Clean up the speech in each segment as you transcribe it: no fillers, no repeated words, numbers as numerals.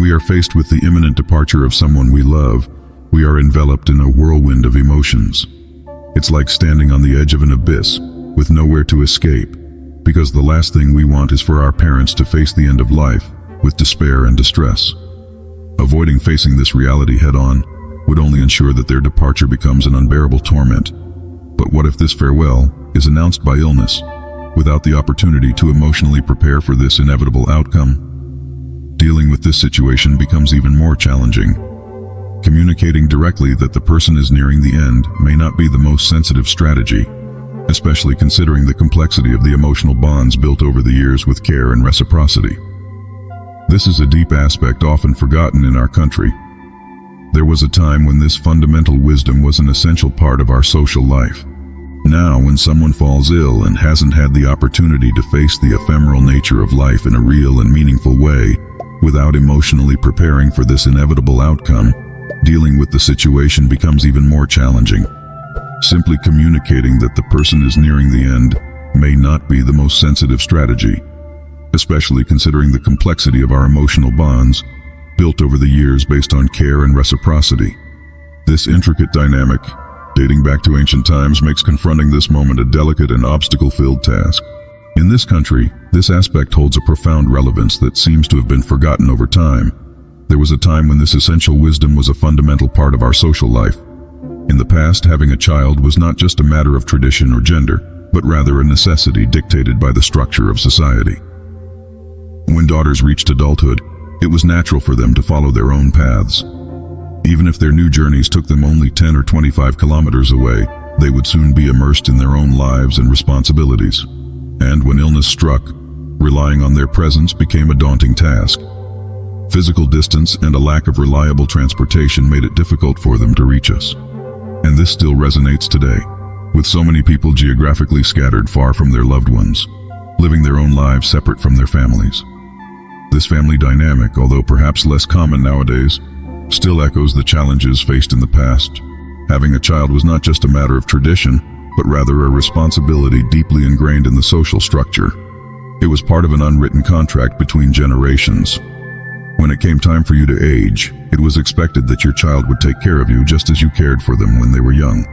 we are faced with the imminent departure of someone we love, we are enveloped in a whirlwind of emotions. It's like standing on the edge of an abyss, with nowhere to escape, because the last thing we want is for our parents to face the end of life with despair and distress. Avoiding facing this reality head-on would only ensure that their departure becomes an unbearable torment. But what if this farewell is announced by illness, without the opportunity to emotionally prepare for this inevitable outcome? Dealing with this situation becomes even more challenging. Communicating directly that the person is nearing the end may not be the most sensitive strategy, especially considering the complexity of the emotional bonds built over the years with care and reciprocity. This is a deep aspect often forgotten in our country. There was a time when this fundamental wisdom was an essential part of our social life. Now, when someone falls ill and hasn't had the opportunity to face the ephemeral nature of life in a real and meaningful way, without emotionally preparing for this inevitable outcome, dealing with the situation becomes even more challenging. Simply communicating that the person is nearing the end may not be the most sensitive strategy, especially considering the complexity of our emotional bonds built over the years based on care and reciprocity. This intricate dynamic, dating back to ancient times, makes confronting this moment a delicate and obstacle-filled task. In this country, this aspect holds a profound relevance that seems to have been forgotten over time. There was a time when this essential wisdom was a fundamental part of our social life. In the past, having a child was not just a matter of tradition or gender, but rather a necessity dictated by the structure of society. When daughters reached adulthood, it was natural for them to follow their own paths. Even if their new journeys took them only 10 or 25 kilometers away, they would soon be immersed in their own lives and responsibilities. And when illness struck, relying on their presence became a daunting task. Physical distance and a lack of reliable transportation made it difficult for them to reach us. And this still resonates today, with so many people geographically scattered far from their loved ones, living their own lives separate from their families. This family dynamic, although perhaps less common nowadays, still echoes the challenges faced in the past. Having a child was not just a matter of tradition, but rather a responsibility deeply ingrained in the social structure. It was part of an unwritten contract between generations. When it came time for you to age, it was expected that your child would take care of you just as you cared for them when they were young.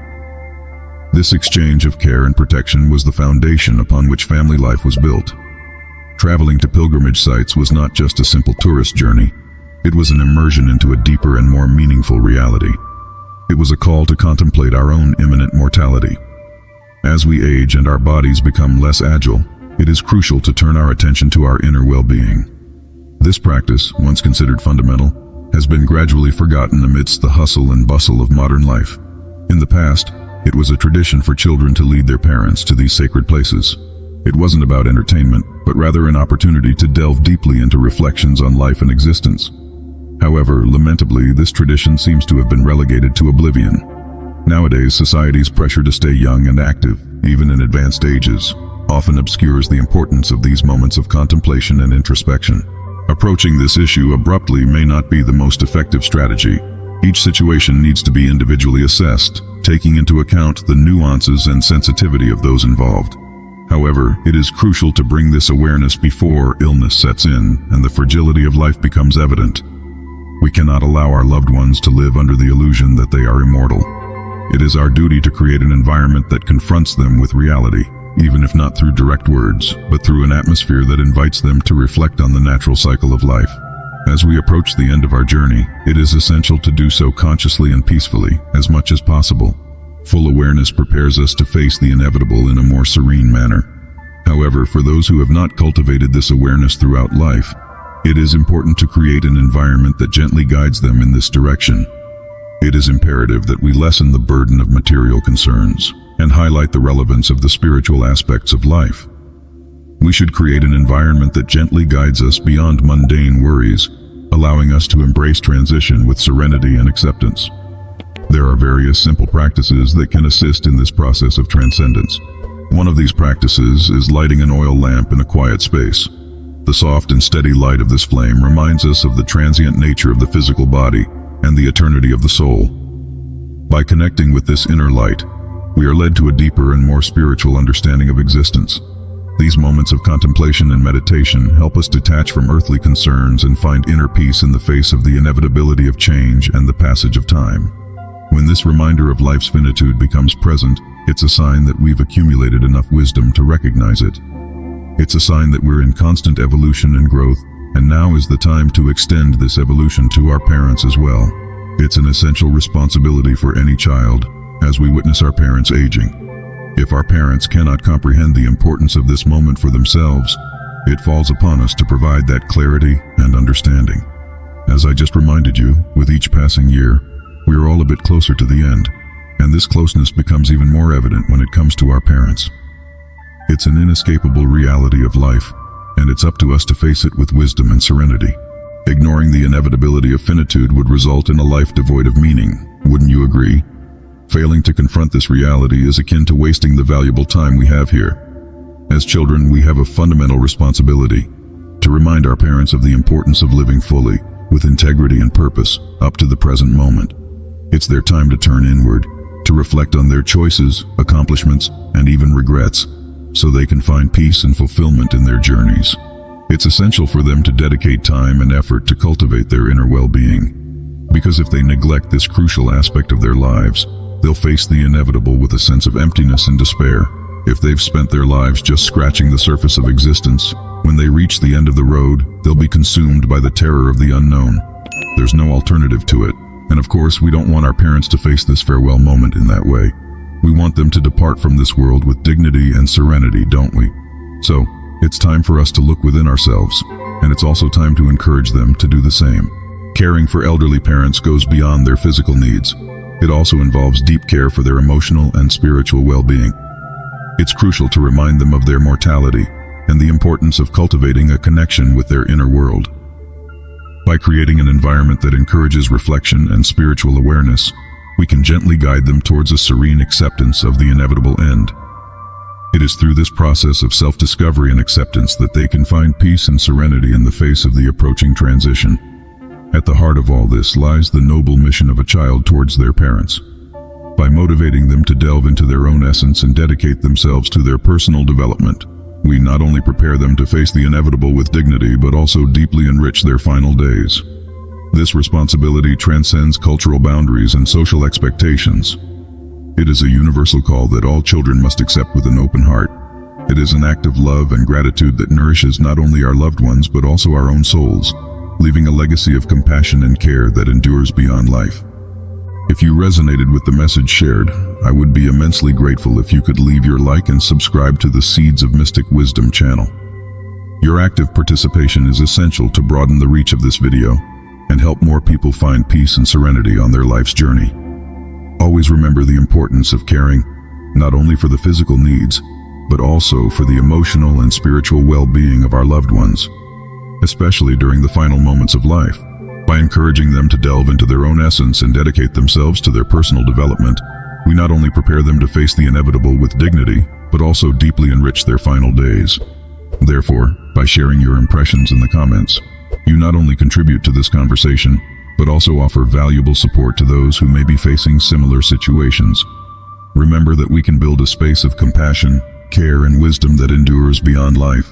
This exchange of care and protection was the foundation upon which family life was built. Traveling to pilgrimage sites was not just a simple tourist journey. It was an immersion into a deeper and more meaningful reality. It was a call to contemplate our own imminent mortality. As we age and our bodies become less agile, it is crucial to turn our attention to our inner well-being. This practice, once considered fundamental, has been gradually forgotten amidst the hustle and bustle of modern life. In the past, it was a tradition for children to lead their parents to these sacred places. It wasn't about entertainment, but rather an opportunity to delve deeply into reflections on life and existence. However, lamentably, this tradition seems to have been relegated to oblivion. Nowadays, society's pressure to stay young and active, even in advanced ages, often obscures the importance of these moments of contemplation and introspection. Approaching this issue abruptly may not be the most effective strategy. Each situation needs to be individually assessed, taking into account the nuances and sensitivity of those involved. However, it is crucial to bring this awareness before illness sets in and the fragility of life becomes evident. We cannot allow our loved ones to live under the illusion that they are immortal. It is our duty to create an environment that confronts them with reality, even if not through direct words, but through an atmosphere that invites them to reflect on the natural cycle of life. As we approach the end of our journey, it is essential to do so consciously and peacefully, as much as possible. Full awareness prepares us to face the inevitable in a more serene manner. However, for those who have not cultivated this awareness throughout life, it is important to create an environment that gently guides them in this direction. It is imperative that we lessen the burden of material concerns and highlight the relevance of the spiritual aspects of life. We should create an environment that gently guides us beyond mundane worries, allowing us to embrace transition with serenity and acceptance. There are various simple practices that can assist in this process of transcendence. One of these practices is lighting an oil lamp in a quiet space. The soft and steady light of this flame reminds us of the transient nature of the physical body and the eternity of the soul. By connecting with this inner light, we are led to a deeper and more spiritual understanding of existence. These moments of contemplation and meditation help us detach from earthly concerns and find inner peace in the face of the inevitability of change and the passage of time. When this reminder of life's finitude becomes present, it's a sign that we've accumulated enough wisdom to recognize it. It's a sign that we're in constant evolution and growth, and now is the time to extend this evolution to our parents as well. It's an essential responsibility for any child, as we witness our parents aging. If our parents cannot comprehend the importance of this moment for themselves, it falls upon us to provide that clarity and understanding. As I just reminded you, with each passing year, we are all a bit closer to the end, and this closeness becomes even more evident when it comes to our parents. It's an inescapable reality of life, and it's up to us to face it with wisdom and serenity. Ignoring the inevitability of finitude would result in a life devoid of meaning, wouldn't you agree? Failing to confront this reality is akin to wasting the valuable time we have here. As children, we have a fundamental responsibility to remind our parents of the importance of living fully, with integrity and purpose, up to the present moment. It's their time to turn inward, to reflect on their choices, accomplishments, and even regrets, so they can find peace and fulfillment in their journeys. It's essential for them to dedicate time and effort to cultivate their inner well-being, because if they neglect this crucial aspect of their lives, they'll face the inevitable with a sense of emptiness and despair. If they've spent their lives just scratching the surface of existence, when they reach the end of the road, they'll be consumed by the terror of the unknown. There's no alternative to it, and of course we don't want our parents to face this farewell moment in that way. We want them to depart from this world with dignity and serenity, don't we? So, it's time for us to look within ourselves, and it's also time to encourage them to do the same. Caring for elderly parents goes beyond their physical needs. It also involves deep care for their emotional and spiritual well-being. It's crucial to remind them of their mortality and the importance of cultivating a connection with their inner world. By creating an environment that encourages reflection and spiritual awareness, we can gently guide them towards a serene acceptance of the inevitable end. It is through this process of self-discovery and acceptance that they can find peace and serenity in the face of the approaching transition. At the heart of all this lies the noble mission of a child towards their parents. By motivating them to delve into their own essence and dedicate themselves to their personal development, we not only prepare them to face the inevitable with dignity, but also deeply enrich their final days. This responsibility transcends cultural boundaries and social expectations. It is a universal call that all children must accept with an open heart. It is an act of love and gratitude that nourishes not only our loved ones but also our own souls, leaving a legacy of compassion and care that endures beyond life. If you resonated with the message shared, I would be immensely grateful if you could leave your like and subscribe to the Seeds of Mystic Wisdom channel. Your active participation is essential to broaden the reach of this video and help more people find peace and serenity on their life's journey. Always remember the importance of caring, not only for the physical needs, but also for the emotional and spiritual well-being of our loved ones, especially during the final moments of life. By encouraging them to delve into their own essence and dedicate themselves to their personal development, we not only prepare them to face the inevitable with dignity, but also deeply enrich their final days. Therefore, by sharing your impressions in the comments, you not only contribute to this conversation, but also offer valuable support to those who may be facing similar situations. Remember that we can build a space of compassion, care, and wisdom that endures beyond life.